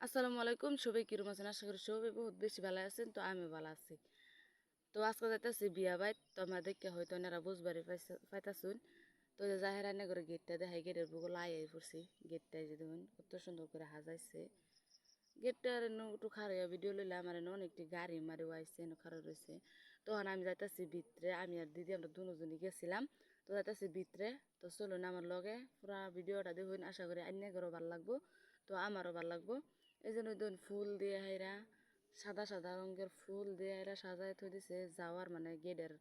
আসসালামু আলাইকুম, সবাই কিরম আছেন? আশা করি সবাই বহুত বেশি ভালো আছেন। তো আমি ভালো আছি। তো আজকে যাইতেছি বিয়া বাইত। তো আমার দেখে হয়তো এনারা বুঝবারই পাইতাছুন। তো যে জাহের রান্না করে গেটটা দেখাই, গেটের বুকে লাই পড়ছি। গেটটাই যে দেখুন কত সুন্দর করে সাজাইছে। গেটটার একটু খারাইয়া ভিডিও লইলে আমার অনেকটি গাড়ি মারি আইছে, খারাপ রয়েছে। তখন আমি যাইতাছি ভিতরে, আমি আর দিদি আমরা দুজনই গেছিলাম। তো যাইতাছি ভিতরে। তো চলুন আমার লগে পুরা ভিডিওটা দেখুন। আশা করি আইনের ভালো লাগবো, তো আমারও ভালো লাগবো। এই জন্য দেখুন ফুল দিয়ে হাইরা, সাদা সাদা রঙের ফুল দিয়ে হাইরা সাজায় থই দিছে যাওয়ার মানে গেটের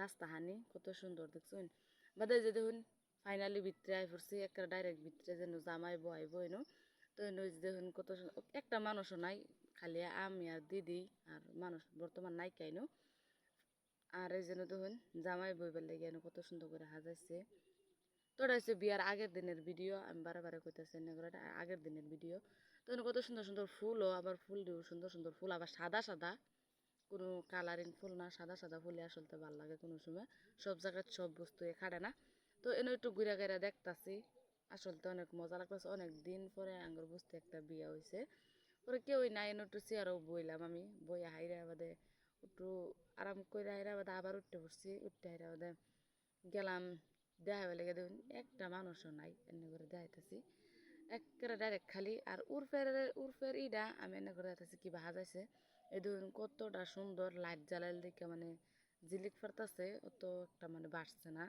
রাস্তা হানি কত সুন্দর দেখছুন। বাদে যে দেখুন ফাইনালি ভিতরে আই পড়ছি, একটা ডাইরেক্ট ভিতরে যেন জামাই বইব এনো। তো এনে দেখুন কত একটা মানুষও নাই, খালি আমি আর দিদি আর মানুষ বর্তমান নাই কাইনো। আর এই জন্য দেখুন জামাই বইবার লেগে এনে কত সুন্দর করে সাজাইছে। তোরা হচ্ছে বিয়ার আগের দিনের ভিডিও, আমি বারে বারে কইতাছি এটা আগের দিনের ভিডিও। তো কত সুন্দর সুন্দর ফুলও, আবার ফুল দিও সুন্দর সুন্দর ফুল, আবার সাদা সাদা, কোনো কালারিং ফুল না, সাদা সাদা ফুলে আসলে ভালো লাগে কোনো সময়। সব জায়গায় সব বস্তু খাড়ে না। তো এনে একটু ঘুরে ঘুরে দেখতাছি, আসলে অনেক মজা লাগতেছে। অনেক দিন পরে আঙ্গুর বুঝতে একটা বিয়া হয়েছে। পরে কেউই নাই, এনে একটু চেয়ারও বইলাম আমি, বইয়া হাইরা বাদে একটু আরাম করে হাইরা বাদে আবার উঠতে পড়ছি। উঠতে হাইরা বাদে গেলাম দেখা লেগে দেখুন একটা মানুষও নাই, এনে করে দেখাইতেছি একেবারে ডাইরেক্ট খালি। আর উর্ফের ইডা আমি এনে করে দেখাইতেছি কি বাজাইছে। এই দেখুন কতটা সুন্দর লাইট জ্বালাইল দেখে মানে জিলিক ফারতাছে, অত একটা মানে বাড়ছে না,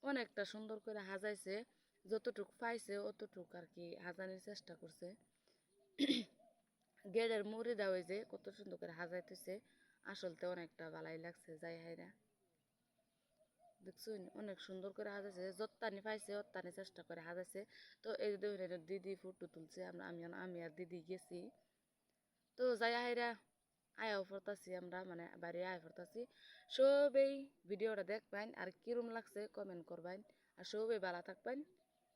অনেকটা সুন্দর করে সাজাইছে। যতটুক পাইছে অতটুক আর কি সাজানোর চেষ্টা করছে। গেটের মুড়ি দেওয়া যে কত সুন্দর করে সাজাইতেছে, আসলতে অনেকটা ভালাই লাগছে যাই হাইরা। দেখছুন অনেক সুন্দর করে সাজাইছে, যত্তানি পাইছে অত্তানি চেষ্টা করে সাজাইছে। তো এই যে দেখুন এটা দিদি ফটো তুলছে, আমি আর দিদি গেছি। তো যাই হাইরা আয়াও পড়তাছি, আমরা মানে বাড়ি আয় পড়তাছি। সবেই ভিডিওটা দেখবেন আর কিরম লাগছে কমেন্ট করবেন। আর সবেই ভালো থাকবেন,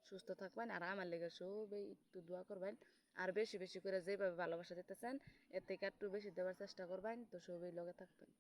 সুস্থ থাকবেন। আর আমার লেগে সবেই একটু দোয়া করবেন। আর বেশি বেশি করে যেভাবে ভালোবাসা দিতেছেন এর থেকে একটু বেশি দেওয়ার চেষ্টা করবেন। তো সবেই লগে থাকবেন।